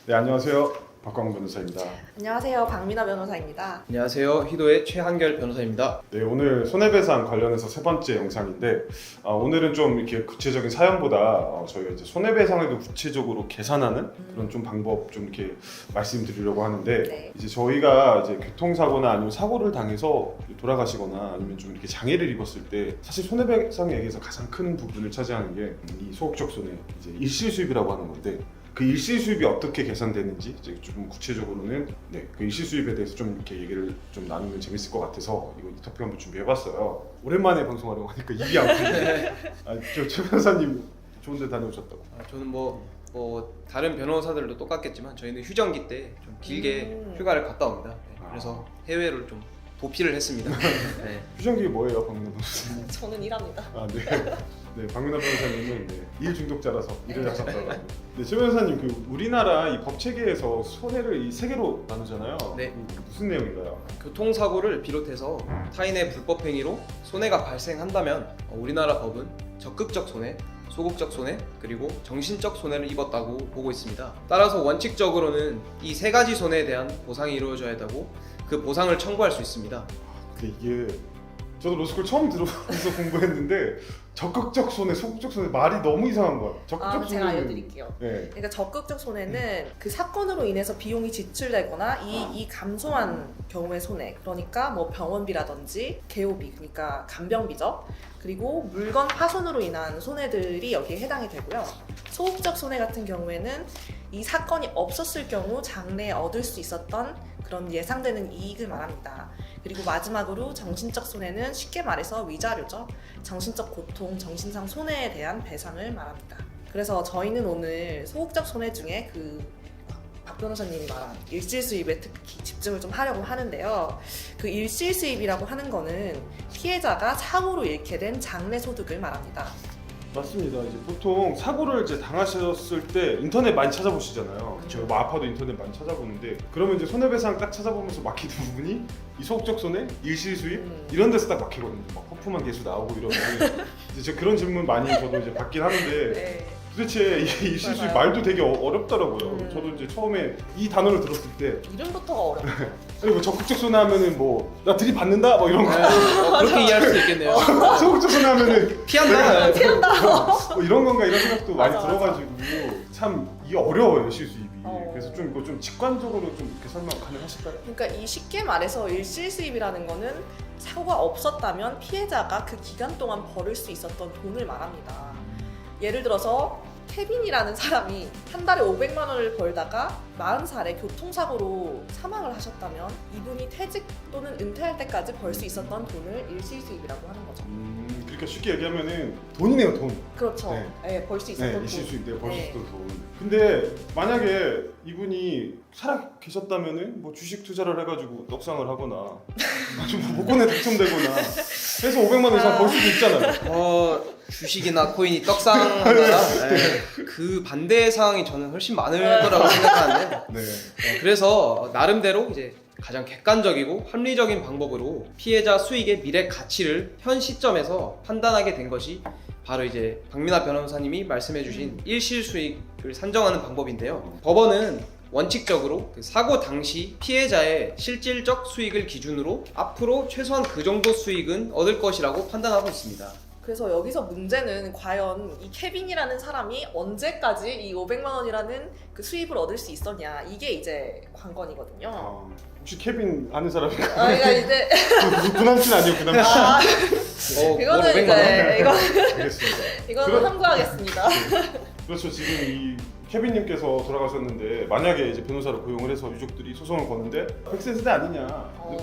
네, 안녕하세요. 박광훈 변호사입니다. 안녕하세요. 박민아 변호사입니다. 안녕하세요. 희도의 최한결 변호사입니다. 네, 오늘 손해배상 관련해서 세 번째 영상인데 오늘은 좀 이렇게 구체적인 사연보다 저희가 이제 손해배상을 좀 구체적으로 계산하는 그런 좀 방법 좀 이렇게 말씀드리려고 하는데 네. 이제 저희가 이제 교통사고나 아니면 사고를 당해서 돌아가시거나 아니면 좀 이렇게 장애를 입었을 때 사실 손해배상액에서 가장 큰 부분을 차지하는 게 이 소극적 손해, 이제 일시수입이라고 하는 건데 그 일시수입이 어떻게 계산되는지 이제 좀 구체적으로는 그 일시수입에 대해서 좀 이렇게 얘기를 좀 나누면 재밌을 것 같아서 이 토픽 한번 준비해봤어요. 오랜만에 방송하려고 하니까 입이 안 풀리네. 최 변호사님 좋은데 다녀오셨다고? 저는 뭐 다른 변호사들도 똑같겠지만 저희는 휴정기 때 좀 길게 휴가를 갔다 옵니다. 네, 그래서 해외를 좀 도피를 했습니다. 네. 휴정기 뭐예요, 박민아 변호사님? 저는 일합니다. 네, 박민아 변호사님은 일 중독자라서 일을 잡았다고. 네, 최 변호사님 우리나라 이 법 체계에서 손해를 이 세 개로 나누잖아요. 네. 무슨 내용인가요? 교통사고를 비롯해서 타인의 불법 행위로 손해가 발생한다면 우리나라 법은 적극적 손해, 소극적 손해, 그리고 정신적 손해를 입었다고 보고 있습니다. 따라서 원칙적으로는 이 세 가지 손해에 대한 보상이 이루어져야 되고 그 보상을 청구할 수 있습니다. 근데 이게 저도 로스쿨 처음 들어와서 공부했는데 적극적 손해, 소극적 손해 말이 너무 이상한 거야. 적극적 제가 손해는- 알려드릴게요. 네. 그러니까 적극적 손해는 그 사건으로 인해서 비용이 지출되거나 이 감소한 경우의 손해, 그러니까 뭐 병원비라든지 개호비, 그러니까 간병비죠. 그리고 물건 파손으로 인한 손해들이 여기에 해당이 되고요. 소극적 손해 같은 경우에는 이 사건이 없었을 경우 장래에 얻을 수 있었던 그런 예상되는 이익을 말합니다. 그리고 마지막으로 정신적 손해는 쉽게 말해서 위자료죠. 정신적 고통, 정신상 손해에 대한 배상을 말합니다. 그래서 저희는 오늘 소극적 손해 중에 박 변호사님이 말한 일시수입에 특히 집중을 좀 하려고 하는데요. 그 일시수입이라고 하는 거는 피해자가 사고로 잃게 된 장래 소득을 말합니다. 맞습니다. 이제 보통 사고를 이제 당하셨을 때 인터넷 많이 찾아보시잖아요. 그쵸. 뭐 아파도 인터넷 많이 찾아보는데 그러면 이제 손해배상 딱 찾아보면서 막히는 부분이 이 소극적 손해, 일시수입 이런 데서 딱 막히거든요. 막 허품한 개수 나오고 이러면 이제 제가 그런 질문 많이 저도 이제 받긴 하는데 네. 도대체 이 일시수입 맞아요. 말도 되게 어렵더라고요. 저도 이제 처음에 이 단어를 들었을 때 이름부터가 어렵죠. 아니 뭐 적극적 손해 하면은 뭐 나 들이받는다 뭐 이런 거 그렇게 이해할 수도 있겠네요. 소극적 손해 하면은 피한다. 뭐 이런 건가 이런 생각도 많이 맞아, 들어가지고 참 이게 어려워요 실수입이. 어. 그래서 좀 이거 좀 직관적으로 좀 이렇게 설명 가능하실까요? 그러니까 이 쉽게 말해서 일시수입이라는 거는 사고가 없었다면 피해자가 그 기간 동안 벌을 수 있었던 돈을 말합니다. 예를 들어서 케빈이라는 사람이 한 달에 500만 원을 벌다가 40살에 교통사고로 사망을 하셨다면 이분이 퇴직 또는 은퇴할 때까지 벌 수 있었던 돈을 일시수입이라고 하는 거죠. 그러니까 쉽게 얘기하면은 돈이네요 돈. 그렇죠. 네. 네, 벌 수 있었던 돈. 일시수입 내가 벌 수 네. 있었던 돈. 근데 만약에 이분이 살아 계셨다면은 뭐 주식 투자를 해가지고 떡상을 하거나 좀 복권에 당첨되거나 해서 500만 원 이상 벌 수도 있잖아요. 주식이나 코인이 떡상하거나 그 반대 상황이 저는 훨씬 많을 거라고 생각하는데 네. 그래서 나름대로 이제 가장 객관적이고 합리적인 방법으로 피해자 수익의 미래 가치를 현 시점에서 판단하게 된 것이 바로 이제 박민아 변호사님이 말씀해주신 일시수익을 산정하는 방법인데요. 법원은 원칙적으로 그 사고 당시 피해자의 실질적 수익을 기준으로 앞으로 최소한 그 정도 수익은 얻을 것이라고 판단하고 있습니다. 그래서 여기서 문제는 과연 이 케빈이라는 사람이 언제까지 이 500만 원이라는 그 수입을 얻을 수 있었냐, 이게 이제 관건이거든요. 혹시 케빈 아는 사람인가요? 그러니까 이제 구남친 아니에요 구남친? 이거는 500만 원? 이제 알겠습니다. 이거는 함구하겠습니다. 그렇죠. 지금 이 케빈님께서 돌아가셨는데 만약에 이제 변호사를 고용을 해서 유족들이 소송을 거는데 100세 세대 아니냐,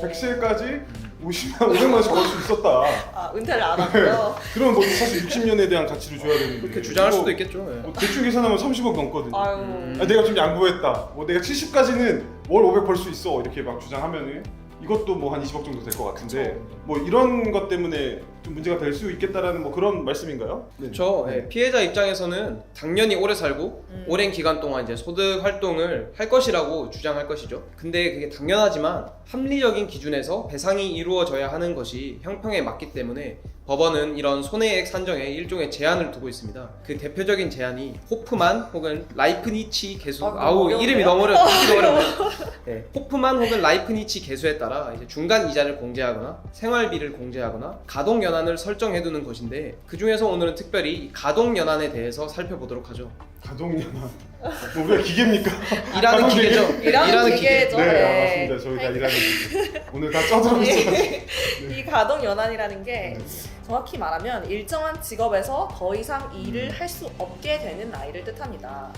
100세까지 500만 원씩 벌 수 있었다. 은퇴를 안 하고요. 그럼 뭐 사실 60년에 대한 가치를 줘야 되는데 그렇게 주장할 이거 수도 있겠죠. 뭐 대충 계산하면 30억 넘거든요. 아유. 내가 좀 양보했다. 뭐 내가 70까지는 월 500 벌 수 있어. 이렇게 막 주장하면은 이것도 뭐 한 20억 정도 될 것 같은데 그쵸. 뭐 이런 것 때문에 좀 문제가 될 수 있겠다라는 뭐 그런 말씀인가요? 네. 그렇죠. 예, 피해자 입장에서는 당연히 오래 살고 오랜 기간 동안 이제 소득 활동을 할 것이라고 주장할 것이죠. 근데 그게 당연하지만 합리적인 기준에서 배상이 이루어져야 하는 것이 형평에 맞기 때문에 법원은 이런 손해액 산정에 일종의 제한을 두고 있습니다. 그 대표적인 제한이 호프만 혹은 라이프니치 개수. 아우 어려운데요? 이름이 너무 어려워요. 네, 호프만 혹은 라이프니치 개수에 따라 이제 중간 이자를 공제하거나 생활비를 공제하거나 가동 연한을 설정해두는 것인데 그 중에서 오늘은 특별히 이 가동 연한에 대해서 살펴보도록 하죠. 가동연한 뭐 우리가 기계입니까? 일하는 가동 기계죠. 일하는 기계죠. 네, 네. 맞습니다. 저희가 일하는 기계. 오늘 다 쪄들어 있어가지고. 이 가동 연한이라는 게 네. 정확히 말하면 일정한 직업에서 더 이상 일을 할 수 없게 되는 나이를 뜻합니다.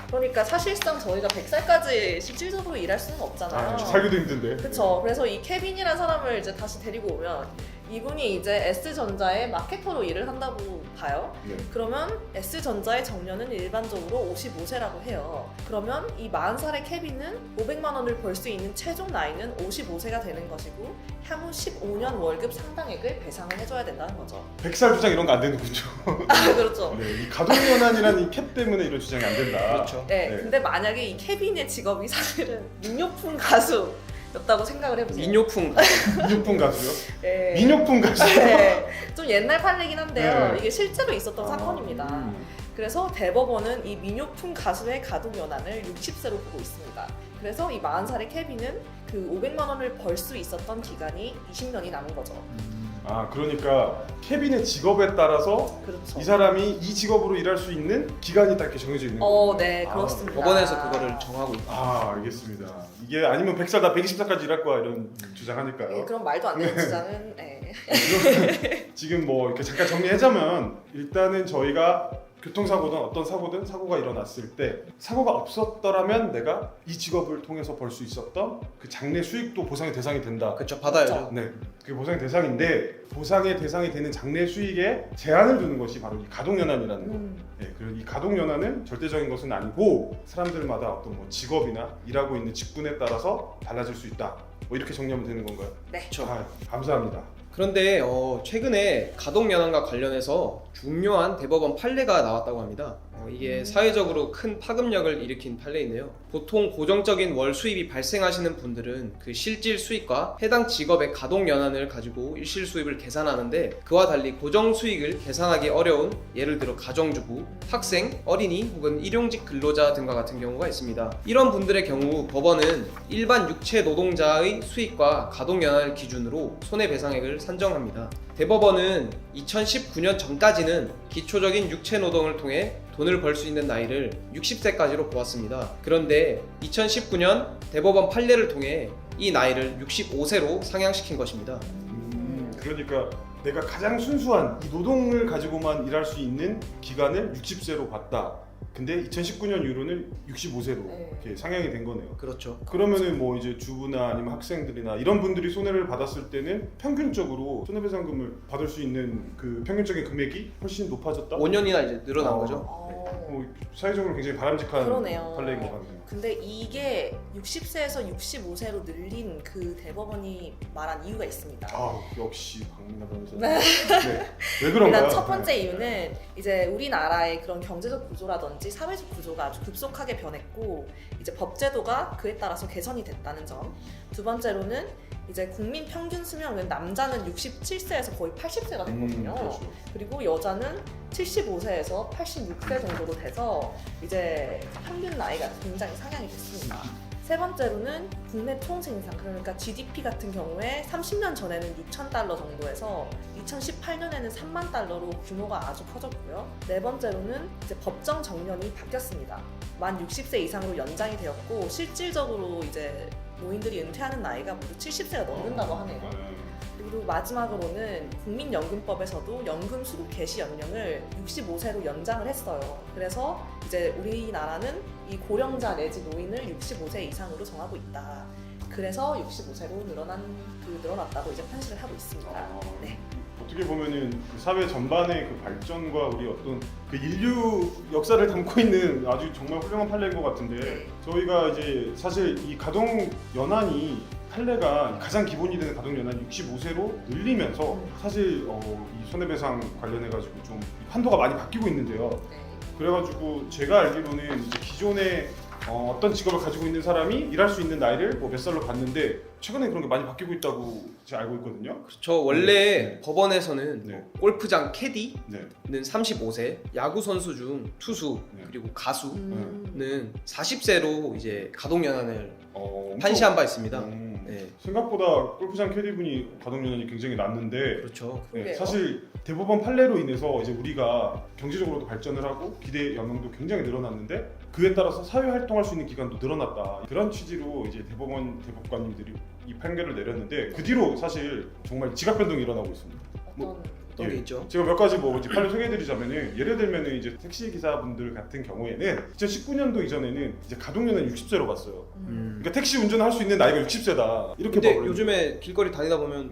그러니까 사실상 저희가 100살까지 실질적으로 일할 수는 없잖아요. 살기도 힘든데. 그렇죠. 그래서 이 케빈이라는 사람을 이제 다시 데리고 오면 이분이 이제 S전자의 마케터로 일을 한다고 봐요. 네. 그러면 S전자의 정년은 일반적으로 55세라고 해요. 그러면 이 40살의 케빈은 500만 원을 벌 수 있는 최종 나이는 55세가 되는 것이고 향후 15년 월급 상당액을 배상을 해줘야 된다는 거죠. 100살 주장 이런 거 안 되는군요. 아 그렇죠. 네, 이 가동연한이라는 이 캡 때문에 이런 주장이 안 된다. 그렇죠. 네, 네. 근데 만약에 이 케빈의 직업이 사실은 민요풍 가수였다고 생각을 해보세요. 민요풍. 민요풍 가수요? 네. 민요풍 가수. 네, 좀 옛날 판례긴 한데요. 네. 이게 실제로 있었던 사건입니다. 그래서 대법원은 이 민요풍 가수의 가동 연한을 60세로 보고 있습니다. 그래서 이 40살의 케빈은 그 500만 원을 벌 수 있었던 기간이 20년이 남은 거죠. 아, 그러니까 케빈의 직업에 따라서 그렇죠. 이 사람이 이 직업으로 일할 수 있는 기간이 딱 이렇게 정해져 있는 거예요. 네, 아, 그렇습니다. 법원에서 그거를 정하고 있다. 아, 알겠습니다. 이게 아니면 100살 나 120살까지 일할 거야 이런 주장하니까요. 네, 그럼 말도 안 되는 주장은 네. 지금 뭐 이렇게 잠깐 정리하자면 일단은 저희가 교통사고든 어떤 사고든 사고가 일어났을 때 사고가 없었더라면 내가 이 직업을 통해서 벌 수 있었던 그 장래 수익도 보상의 대상이 된다. 그렇죠. 받아야죠. 네, 그게 보상의 대상인데 보상의 대상이 되는 장래 수익에 제한을 두는 것이 바로 이 가동연한이라는 거. 네, 그리고 이 가동연한은 절대적인 것은 아니고 사람들마다 어떤 뭐 직업이나 일하고 있는 직군에 따라서 달라질 수 있다. 뭐 이렇게 정리하면 되는 건가요? 네. 아, 감사합니다. 그런데 최근에 가동연한과 관련해서 중요한 대법원 판례가 나왔다고 합니다. 이게 사회적으로 큰 파급력을 일으킨 판례인데요. 보통 고정적인 월 수입이 발생하시는 분들은 그 실질 수익과 해당 직업의 가동연한을 가지고 일실 수입을 계산하는데 그와 달리 고정 수익을 계산하기 어려운 예를 들어 가정주부, 학생, 어린이 혹은 일용직 근로자 등과 같은 경우가 있습니다. 이런 분들의 경우 법원은 일반 육체 노동자의 수익과 가동연한을 기준으로 손해배상액을 산정합니다. 대법원은 2019년 전까지는 기초적인 육체노동을 통해 돈을 벌 수 있는 나이를 60세까지로 보았습니다. 그런데 2019년 대법원 판례를 통해 이 나이를 65세로 상향시킨 것입니다. 그러니까 내가 가장 순수한 이 노동을 가지고만 일할 수 있는 기간을 60세로 봤다. 근데 2019년 이후로는 65세로 네. 이렇게 상향이 된 거네요. 그렇죠. 그러면은 뭐 이제 주부나 아니면 학생들이나 이런 분들이 손해를 받았을 때는 평균적으로 손해배상금을 받을 수 있는 그 평균적인 금액이 훨씬 높아졌다. 5년이나 이제 늘어난 어. 거죠. 사회적으로 굉장히 바람직한 그러네요. 판례인 것 같네요. 근데 이게 60세에서 65세로 늘린 그 대법원이 말한 이유가 있습니다. 아, 역시 박민아 변호사. 네. 네. 왜 그런가요? 일단 첫 번째 이유는 이제 우리나라의 그런 경제적 구조라든지 사회적 구조가 아주 급속하게 변했고 이제 법제도가 그에 따라서 개선이 됐다는 점. 두 번째로는 이제 국민 평균 수명은 남자는 67세에서 거의 80세가 됐거든요. 그렇죠. 그리고 여자는 75세에서 86세 정도로 돼서 이제 평균 나이가 굉장히 상향이 됐습니다. 세 번째로는 국내 총생산, 그러니까 GDP 같은 경우에 30년 전에는 6,000달러 정도에서 2018년에는 3만 달러로 규모가 아주 커졌고요. 네 번째로는 이제 법정 정년이 바뀌었습니다. 만 60세 이상으로 연장이 되었고 실질적으로 이제 노인들이 은퇴하는 나이가 모두 70세가 넘는다고 하네요. 그리고 마지막으로는 국민연금법에서도 연금 수급 개시 연령을 65세로 연장을 했어요. 그래서 이제 우리나라는 이 고령자 내지 노인을 65세 이상으로 정하고 있다. 그래서 65세로 늘어났다고 이제 판시를 하고 있습니다. 네. 어떻게 보면은 그 사회 전반의 그 발전과 우리 어떤 그 인류 역사를 담고 있는 아주 정말 훌륭한 판례인 것 같은데 네. 저희가 이제 사실 이 가동 연한이 판례가 가장 기본이 되는 가동연한 65세로 늘리면서 사실 이 손해배상 관련해가지고 좀 판도가 많이 바뀌고 있는데요. 네. 그래가지고 제가 알기로는 이제 기존에 어떤 직업을 가지고 있는 사람이 일할 수 있는 나이를 뭐 몇 살로 봤는데 최근에 그런 게 많이 바뀌고 있다고 제가 알고 있거든요. 그렇죠. 원래 네. 법원에서는 네. 골프장 캐디는 네. 35세, 야구 선수 중 투수 네. 그리고 가수는 음. 40세로 이제 가동 연한을 엄청- 판시한 바 있습니다. 네. 네. 생각보다 골프장 캐디분이 가동연한이 굉장히 낮는데 그렇죠. 네, 그러게요. 사실 대법원 판례로 인해서 이제 우리가 경제적으로도 발전을 하고 기대 연령도 굉장히 늘어났는데 그에 따라서 사회 활동할 수 있는 기간도 늘어났다. 그런 취지로 이제 대법관님들이 이 판결을 내렸는데 그 뒤로 사실 정말 지각 변동이 일어나고 있습니다. 어떤 어떤 게 예. 있죠? 제가 몇 가지 뭐 이제 판례 소개해드리자면은 예를 들면은 이제 택시 기사분들 같은 경우에는 2019년도 이전에는 이제 가동연한 60세로 갔어요. 그러니까 택시 운전을 할 수 있는 나이가 60세다 이렇게 근데 봐버렸는데. 요즘에 길거리 다니다 보면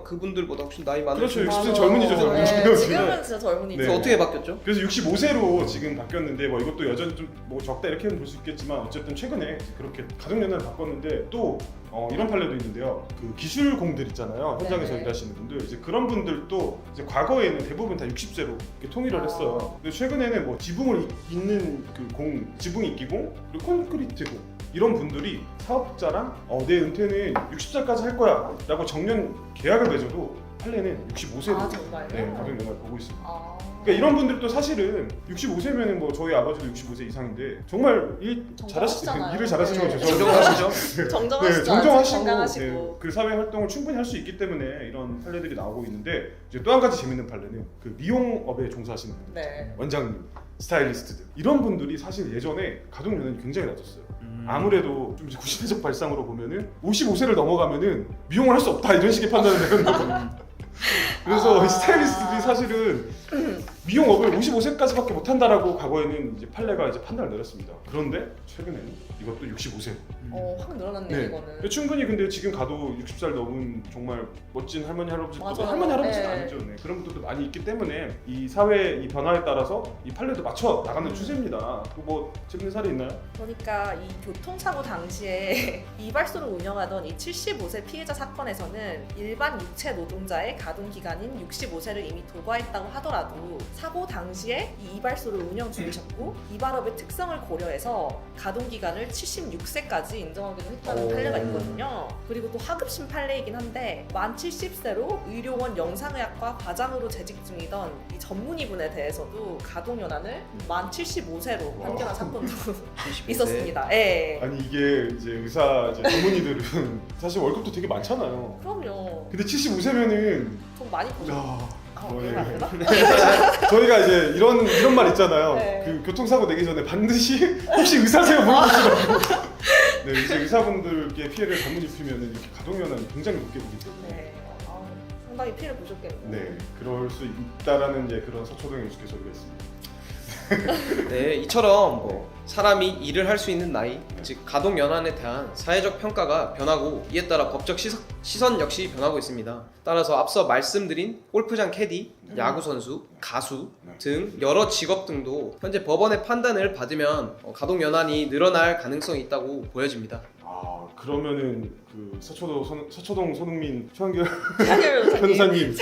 그분들보다 훨씬 나이 많은 그렇죠. 분들- 60세 젊은이죠, 젊은이. 네, 지금은 진짜 젊은이죠. 네. 그래서 어떻게 바뀌었죠? 그래서 65세로 지금 바뀌었는데 뭐 이것도 여전히 좀 뭐 적다 이렇게는 볼 수 있겠지만 어쨌든 최근에 그렇게 가동연한을 바꿨는데 또 이런 판례도 있는데요. 그 기술공들 있잖아요. 현장에서 네네. 일하시는 분들 이제 그런 분들도 이제 과거에는 대부분 다 60세로 이렇게 통일을 했어요. 근데 최근에는 뭐 지붕을 잇는 지붕 이끼공 그리고 콘크리트공 이런 분들이 사업자랑 내 은퇴는 60살까지 할 거야 라고 정년 계약을 맺어도 판례는 65세로 아, 정말요? 네, 가동연한을 보고 있습니다. 아. 그러니까 이런 분들도 사실은 65세면은 뭐 저희 아버지도 65세 이상인데 정말 정정하시잖아요. 일을 잘하시는 건 네. 죄송합니다. 정정하시죠? 정정하시죠. 네, 정정하시고 건강하시고. 네, 그 사회 활동을 충분히 할 수 있기 때문에 이런 판례들이 나오고 있는데 이제 또 한 가지 재밌는 판례는 그 미용업에 종사하시는 분들, 네. 원장님, 스타일리스트들 이런 분들이 사실 예전에 가동 연령이 굉장히 낮았어요. 아무래도 좀 이제 구시대적 발상으로 보면은 55세를 넘어가면은 미용을 할 수 없다 이런 식의 판단을 내는 거거든요. 그래서 아. 이 스타일리스트들이 사실은 미용업을 55세까지밖에 못한다라고 과거에는 이제 판례가 이제 판단을 내렸습니다. 그런데 최근에는 이것도 65세. 확 늘어났네 네. 이거는. 충분히 근데 지금 가도 60살 넘은 정말 멋진 할머니 할아버지도 맞아요. 할머니 할아버지는 네. 아니죠. 네. 그런 분들도 많이 있기 때문에 이 사회 이 변화에 따라서 이 판례도 맞춰 나가는 추세입니다. 뭐 재밌는 사례 있나요? 그러니까 이 교통사고 당시에 이발소를 운영하던 이 75세 피해자 사건에서는 일반 육체 노동자의 가동 기간인 65세를 이미 도과했다고 하더라도 사고 당시에 이 이발소를 운영 중이셨고 이발업의 특성을 고려해서 가동 기간을 76세까지 인정하기도 했다는 오. 판례가 있거든요. 그리고 또 하급심 판례이긴 한데 만 70세로 의료원 영상의학과 과장으로 재직 중이던 이 전문의분에 대해서도 가동 연한을 만 75세로 판결한 사건도 25세. 있었습니다. 예. 아니 이게 이제 의사 이제 전문의들은 사실 월급도 되게 많잖아요. 그럼요. 근데 75세면은 돈 많이 버죠. 야. 아, 뭐, 그러면 안 예. 되나? 저희가 이제 이런 말 있잖아요. 네. 그 교통사고 내기 전에 반드시 혹시 의사세요 물어보시라고. 네, 이제 의사분들께 피해를 잘못 입히면은 이렇게 가동연한이 굉장히 높게 되기 때문에. 네. 상당히 피해를 보셨겠네요. 네, 그럴 수 있다라는 이제 그런 서초동의 우스갯소리가 있습니다. 네, 이처럼 뭐 사람이 일을 할 수 있는 나이, 즉 가동 연한에 대한 사회적 평가가 변하고 이에 따라 법적 시선 역시 변하고 있습니다. 따라서 앞서 말씀드린 골프장 캐디, 야구 선수, 가수 등 여러 직업 등도 현재 법원의 판단을 받으면 가동 연한이 늘어날 가능성이 있다고 보여집니다. 아, 그러면은 그 서초동 손흥민 최한결 한결 변호사님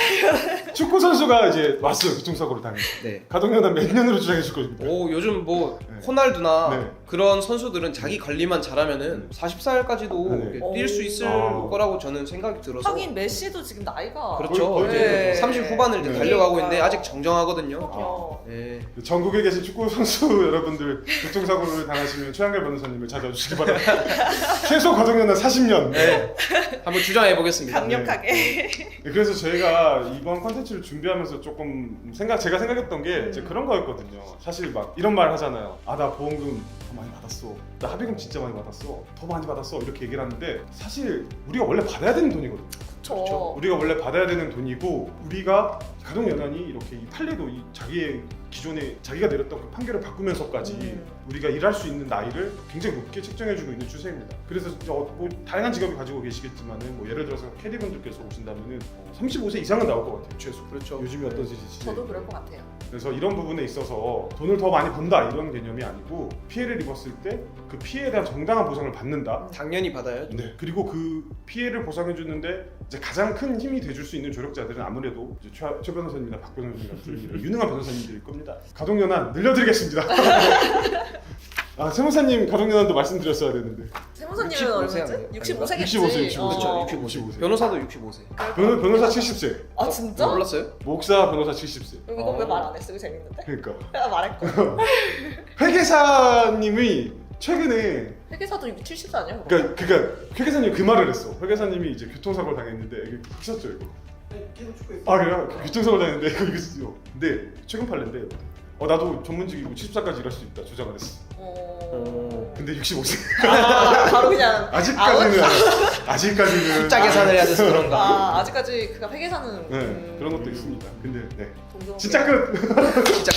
축구 선수가 이제 왔어요 교통사고를 당해서 네. 가동연한 몇 년으로 주장해 줄 겁니까? 오, 요즘 뭐 네. 호날두나 네. 그런 선수들은 자기 관리만 잘하면은 40살까지도 네. 뛸 수 있을 아. 거라고 저는 생각이 들어서. 하긴 메시도 지금 나이가 그렇죠. 거의 이제 네. 30 후반을 이제 네. 달려가고 있는데 그러니까요. 아직 정정하거든요. 그럼요. 네. 전국에 계신 축구 선수 여러분들 교통사고를 당하시면 최한결 변호사님을 찾아주시기 바랍니다. 최소 가동연한 40년. 네. 한번 주장해 보겠습니다. 강력하게. 네, 그래서 저희가 이번 컨텐츠를 준비하면서 조금 제가 생각했던 게 이제 그런 거였거든요. 사실 막 이런 말 하잖아요. 아, 나 보험금 더 많이 받았어. 나 합의금 진짜 많이 받았어. 더 많이 받았어. 이렇게 얘기를 하는데 사실 우리가 원래 받아야 되는 돈이거든요. 그렇죠. 우리가 원래 받아야 되는 돈이고 우리가 가동연한이 이렇게 이 판례도 이 자기의 기존에 자기가 내렸던 그 판결을 바꾸면서까지 우리가 일할 수 있는 나이를 굉장히 높게 책정해주고 있는 추세입니다. 그래서 뭐 다양한 직업을 가지고 계시겠지만은 뭐 예를 들어서 캐디분들께서 오신다면은 35세 이상은 나올 것 같아요 최소. 그렇죠. 요즘이 어떤 시즌? 저도 그럴 것 같아요. 그래서 이런 부분에 있어서 돈을 더 많이 번다 이런 개념이 아니고 피해를 입었을 때 그 피해에 대한 정당한 보상을 받는다. 당연히 받아요. 네. 그리고 그 피해를 보상해 주는데 이제 가장 큰 힘이 돼줄 수 있는 조력자들은 아무래도 이제 최 변호사님이나 박 변호사님 같은 이런 유능한 변호사님들일 겁니다. 가동연한 늘려드리겠습니다. 아 세무사님 가동연한도 말씀드렸어야 되는데. 세무사님은 65세 얼마지? 아니에요? 65세겠지. 65세. 그렇죠. 65세. 변호사도 65세. 변호사 70세, 아 진짜? 몰랐어요? 목사 변호사 70세. 이거 왜 말 안 했어? 이거 재밌는데? 그러니까 내가 말했고. 회계사님이 최근에 회계사도 70세 아니야? 그러니까 회계사님 그 말을 했어. 회계사님이 이제 교통사고를 당했는데 이게 보셨죠 이거? 계속 찍고 있어요. 아 그래요? 교통사고를 당했는데 이거 있어요. 근데 최근 판례인데 나도 전문직이고 74까지 일할 수 있다 주장을 했어. 근데 65세. 바로 그냥 아직까지는 숫자 계산을 해야 돼서 그런가. 아직까지 그가 회계사는 네 그런 것도 있습니다. 근데 네 동종 진짜 끝. 진짜